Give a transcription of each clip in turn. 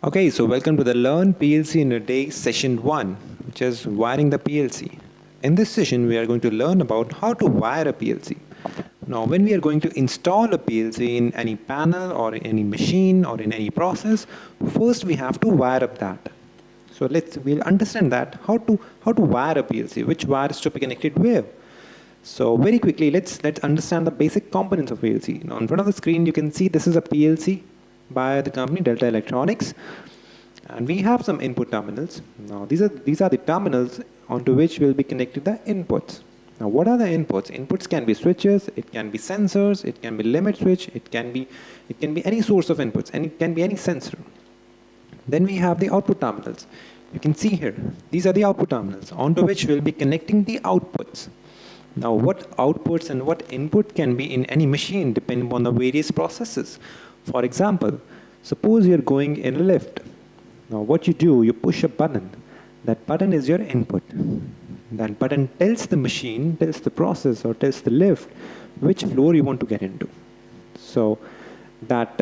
Okay, so welcome to the Learn PLC in a Day session 1, which is wiring the PLC. In this session, we are going to learn about how to wire a PLC. Now, when we are going to install a PLC in any panel or in any machine or in any process, first we have to wire up that. So we'll understand that how to wire a PLC, which wires to be connected where. So very quickly, let's understand the basic components of PLC. Now, in front of the screen, you can see this is a PLC by the company Delta Electronics, and we have some input terminals. Now these are the terminals onto which will be connected the inputs. Now what are the inputs? Inputs can be switches, it can be sensors, it can be limit switch, it can be any source of inputs, and it can be any sensor. Then we have the output terminals. You can see here, these are the output terminals onto which we'll be connecting the outputs. Now what outputs and what input can be in any machine depending upon the various processes. For example, suppose you're going in a lift. Now what you do, you push a button. That button is your input. That button tells the machine, tells the process, or tells the lift which floor you want to get into. So that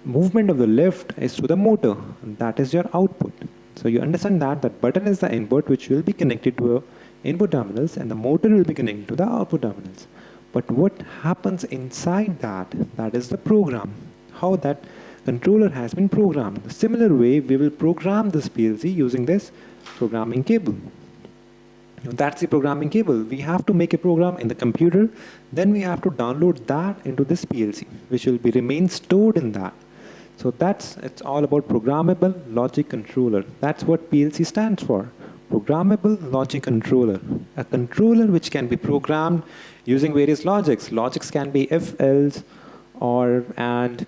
movement of the lift is to the motor. That is your output. So you understand that that button is the input which will be connected to input terminals, and the motor will be connected to the output terminals. But what happens inside that is the program, how that controller has been programmed. The similar way, we will program this PLC using this programming cable. Now, that's the programming cable. We have to make a program in the computer, then we have to download that into this PLC, which will be remain stored in that. So it's all about programmable logic controller. That's what PLC stands for. Programmable logic controller. A controller which can be programmed using various logics. Logics can be if, else, or, and,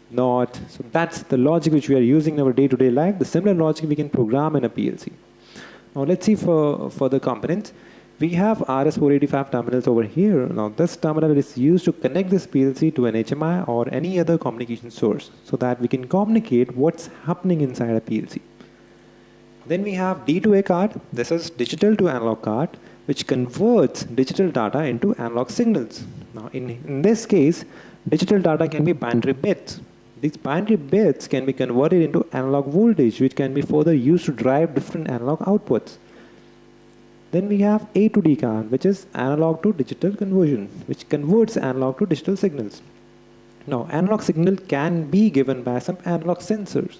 not. So that's the logic which we are using in our day-to-day life. The similar logic we can program in a PLC. Now let's see for the components. We have RS485 terminals over here. Now this terminal is used to connect this PLC to an HMI or any other communication source so that we can communicate what's happening inside a PLC. Then we have D2A card. This is digital to analog card, which converts digital data into analog signals. Now in this case, digital data can be binary bits. These binary bits can be converted into analog voltage, which can be further used to drive different analog outputs. Then we have A to D card, which is analog to digital conversion, which converts analog to digital signals. Now analog signal can be given by some analog sensors.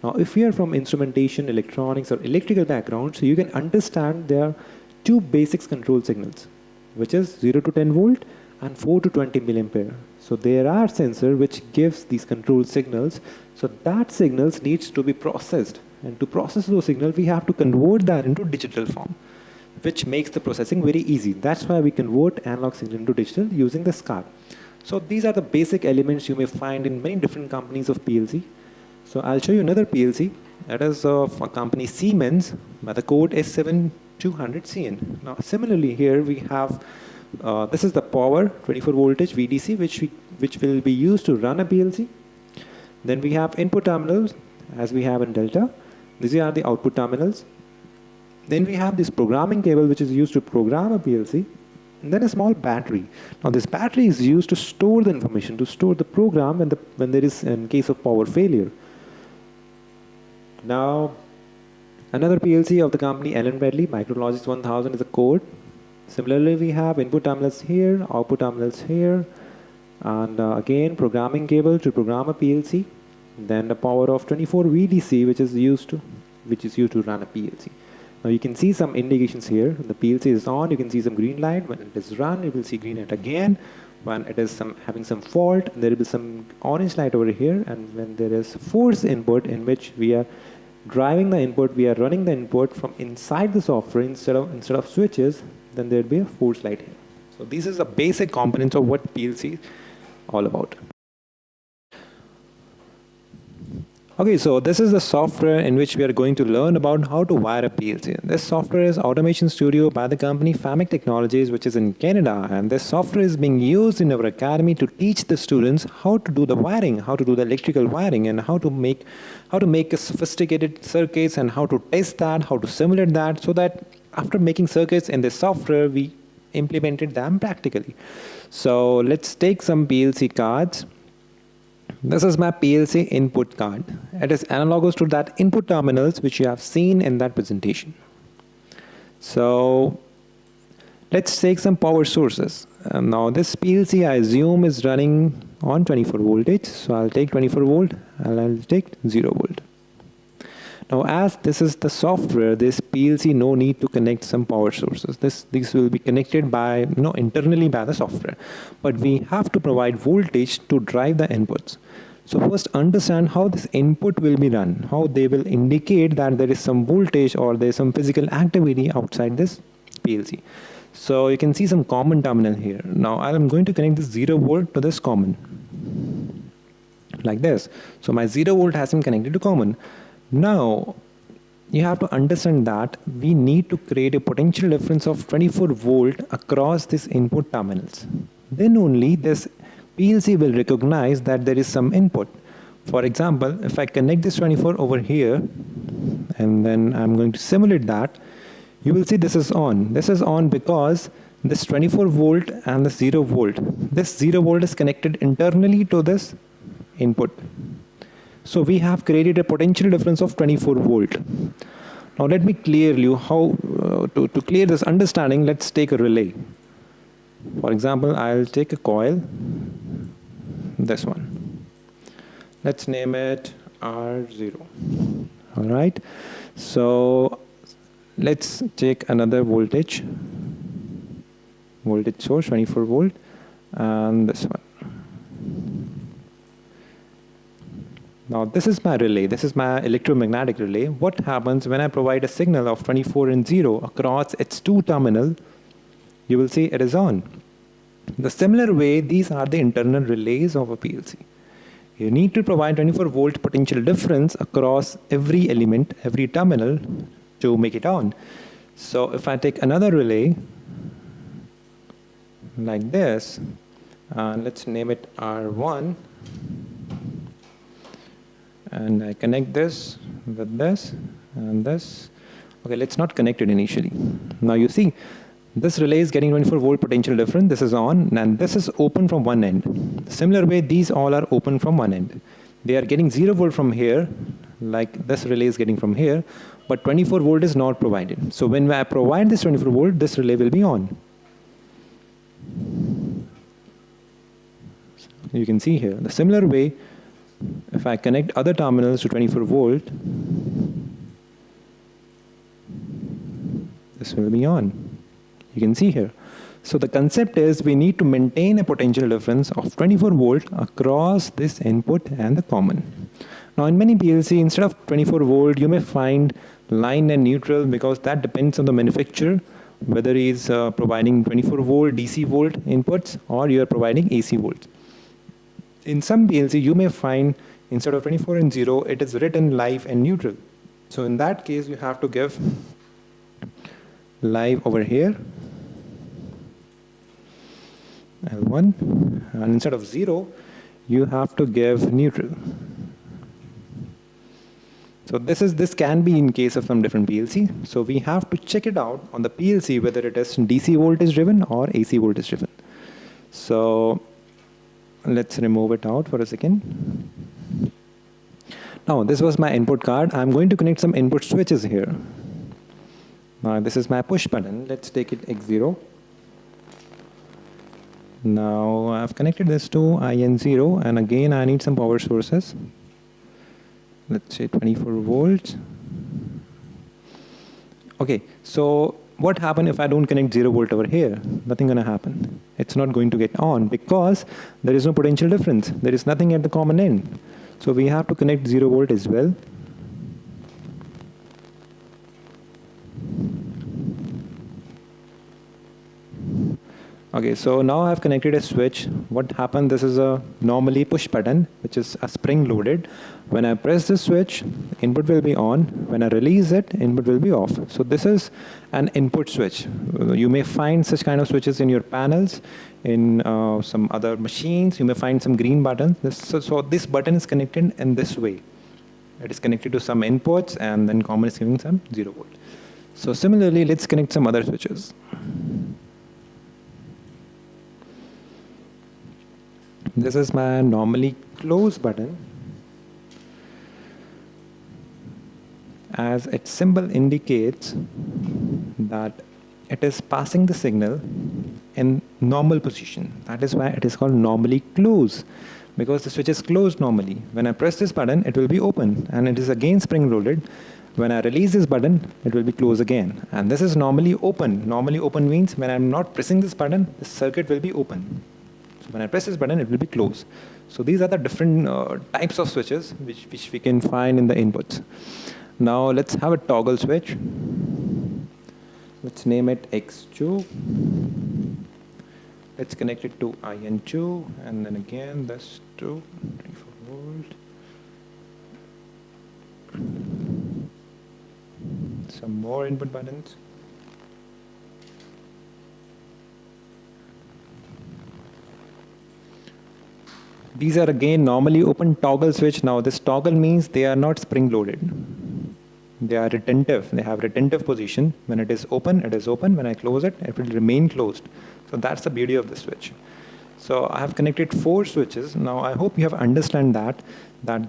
Now, if you are from instrumentation, electronics, or electrical background, so you can understand there are two basic control signals, which is 0 to 10 volt and 4 to 20 milliampere. So there are sensors which gives these control signals. So that signals needs to be processed, and to process those signals, we have to convert that into digital form, which makes the processing very easy. That's why we convert analog signal into digital using this card. So these are the basic elements you may find in many different companies of PLC. So I'll show you another PLC that is of a company Siemens by the code S7200CN. Now similarly here we have this is the power 24 voltage VDC which will be used to run a PLC. Then we have input terminals as we have in Delta. These are the output terminals. Then we have this programming cable which is used to program a PLC. And then a small battery. Now this battery is used to store the information, to store the program when there is in case of power failure. Now, another PLC of the company Allen Bradley, Micrologix 1000 is a code. Similarly, we have input terminals here, output terminals here, and again programming cable to program a PLC. Then the power of 24 VDC, which is used to run a PLC. Now you can see some indications here. When the PLC is on, you can see some green light. When it is run, you will see green light again. When it is having some fault, there will be some orange light over here. And when there is force input in which we are driving the input, we are running the input from inside the software instead of switches, then there will be a force light here. So this is the basic components of what PLC is all about. Okay, so this is the software in which we are going to learn about how to wire a PLC. This software is Automation Studio by the company Famic Technologies, which is in Canada. And this software is being used in our academy to teach the students how to do the wiring, how to do the electrical wiring, and how to make a sophisticated circuits, and how to test that, how to simulate that, so that after making circuits in this software, we implemented them practically. So let's take some PLC cards. This is my PLC input card. It is analogous to that input terminals which you have seen in that presentation. So let's take some power sources. Now this PLC I assume is running on 24 voltage. So I'll take 24 volt and I'll take 0 volt. Now as this is the software, this PLC no need to connect some power sources. These will be connected by internally by the software. But we have to provide voltage to drive the inputs. So first understand how this input will be run, how they will indicate that there is some voltage or there is some physical activity outside this PLC. So you can see some common terminal here. Now I'm going to connect this 0 volt to this common. Like this. So my 0 volt has been connected to common. Now, you have to understand that we need to create a potential difference of 24 volt across these input terminals. Then only this PLC will recognize that there is some input. For example, if I connect this 24 over here, and then I'm going to simulate that, you will see this is on. This is on because this 24 volt and the 0 volt. This 0 volt is connected internally to this input. So we have created a potential difference of 24 volt. Now let me clear you how to clear this understanding. Let's take a relay. For example, I'll take a coil, this one. Let's name it R0. All right. So let's take another voltage source, 24 volt, and this one. Now this is my relay, this is my electromagnetic relay. What happens when I provide a signal of 24 and 0 across its two terminal? You will see it is on. The similar way, these are the internal relays of a PLC. You need to provide 24 volt potential difference across every element, every terminal to make it on. So if I take another relay like this, and let's name it R1, and I connect this with this and this. Okay, let's not connect it initially. Now you see, this relay is getting 24 volt potential difference. This is on, and this is open from one end. Similar way, these all are open from one end. They are getting 0 volt from here, like this relay is getting from here, but 24 volt is not provided. So when I provide this 24 volt, this relay will be on. You can see here, the similar way, if I connect other terminals to 24 volt, this will be on. You can see here. So the concept is we need to maintain a potential difference of 24 volt across this input and the common. Now in many PLC, instead of 24 volt, you may find line and neutral because that depends on the manufacturer, whether he is providing 24 volt DC volt inputs or you are providing AC volts. In some PLC, you may find instead of 24 and 0, it is written live and neutral. So in that case, you have to give live over here, L1, and instead of 0, you have to give neutral. So this can be in case of some different PLC. So we have to check it out on the PLC whether it is DC voltage driven or AC voltage driven. So let's remove it out for a second. Now this was my input card. I'm going to connect some input switches here. Now this is my push button. Let's take it X0. Now I've connected this to IN0, and again I need some power sources. Let's say 24 volts. Okay, so what happens if I don't connect 0 volt over here? Nothing gonna happen. It's not going to get on because there is no potential difference. There is nothing at the common end. So we have to connect 0 volt as well. Okay, so now I've connected a switch. What happened? This is a normally push button, which is a spring loaded. When I press this switch, input will be on. When I release it, input will be off. So this is an input switch. You may find such kind of switches in your panels, in some other machines. You may find some green buttons. So this button is connected in this way. It is connected to some inputs, and then common is giving some 0 volt. So similarly, let's connect some other switches. This is my normally close button, as its symbol indicates that it is passing the signal in normal position. That is why it is called normally close, because the switch is closed normally. When I press this button, it will be open, and it is again spring loaded. When I release this button, it will be closed again. And this is normally open. Normally open means when I'm not pressing this button, the circuit will be open. So when I press this button, it will be closed. So these are the different types of switches which we can find in the inputs. Now let's have a toggle switch. Let's name it X2. Let's connect it to IN2, and then again this to 24 volt. Some more input buttons. These are again normally open toggle switch. Now this toggle means they are not spring loaded. They are retentive. They have retentive position. When it is open, it is open. When I close it, it will remain closed. So that's the beauty of the switch. So I have connected 4 switches. Now I hope you have understand that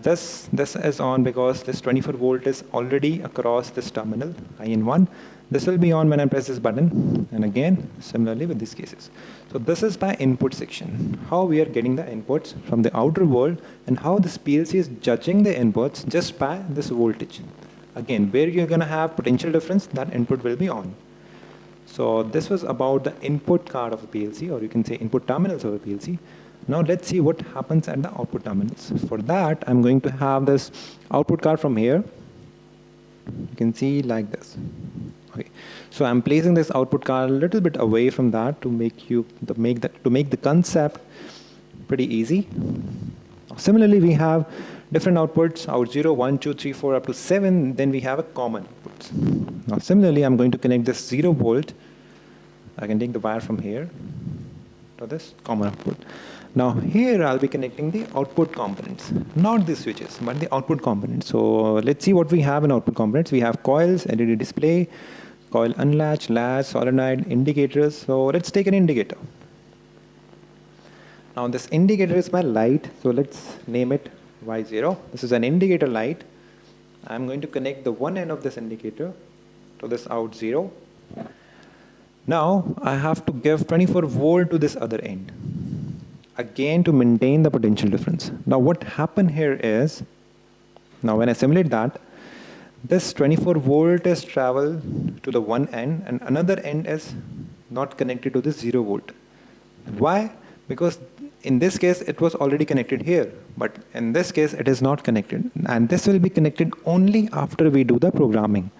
this is on because this 24 volt is already across this terminal, IN1. This will be on when I press this button, and again similarly with these cases. So this is my input section, how we are getting the inputs from the outer world and how this PLC is judging the inputs just by this voltage. Again, where you're going to have potential difference, that input will be on. So this was about the input card of a PLC, or you can say input terminals of a PLC. Now let's see what happens at the output terminals. For that, I'm going to have this output card from here. You can see like this. Okay. So I'm placing this output card a little bit away from that to make the concept pretty easy. Similarly, we have different outputs, out 0, 1, 2, 3, 4, up to 7. Then we have a common output. Now similarly, I'm going to connect this 0 volt. I can take the wire from here to this common output. Now here I'll be connecting the output components, not the switches, but the output components. So let's see what we have in output components. We have coils, LED display, coil unlatch, latch, solenoid, indicators. So let's take an indicator. Now this indicator is my light, so let's name it Y0. This is an indicator light. I'm going to connect the one end of this indicator to this out 0. Now I have to give 24 volt to this other end, again to maintain the potential difference. Now what happened here is, now when I simulate that, this 24 volt is travel to the one end and another end is not connected to this 0 volt. Why? Because in this case it was already connected here, but in this case it is not connected, and this will be connected only after we do the programming.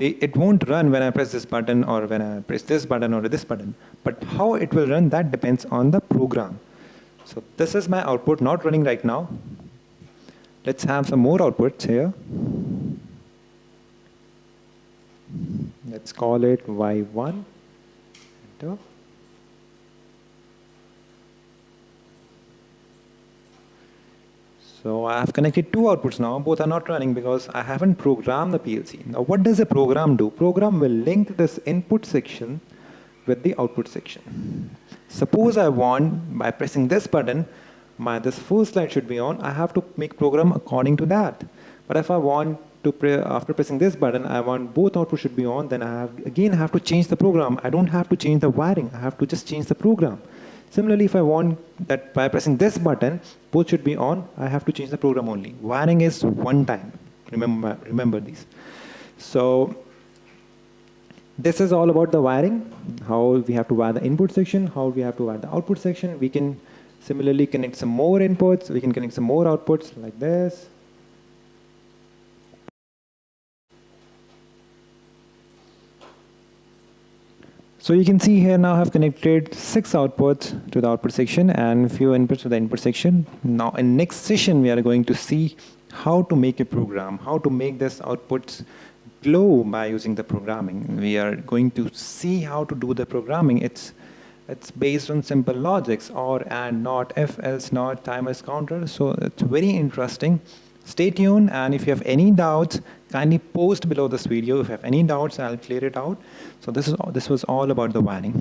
It won't run when I press this button or when I press this button or this button, but how it will run, that depends on the program. So this is my output not running right now. Let's have some more outputs here. Let's call it Y1. Enter. So I have connected 2 outputs now. Both are not running because I haven't programmed the PLC. Now what does a program do? Program will link this input section with the output section. Suppose I want, by pressing this button, this first light should be on. I have to make program according to that. But if I want to, after pressing this button, I want both outputs should be on, then I have to change the program. I don't have to change the wiring. I have to just change the program. Similarly, if I want that by pressing this button, both should be on, I have to change the program only. Wiring is one time. Remember these. So this is all about the wiring, how we have to wire the input section, how we have to wire the output section. We can similarly connect some more inputs. We can connect some more outputs like this. So you can see here now I have connected 6 outputs to the output section and few inputs to the input section. Now in next session we are going to see how to make a program, how to make this outputs glow by using the programming. We are going to see how to do the programming. It's based on simple logics, or and not, if else not, timers, counter. So it's very interesting. Stay tuned, and if you have any doubts, kindly post below this video. If you have any doubts, I'll clear it out. So this was all about the wiring.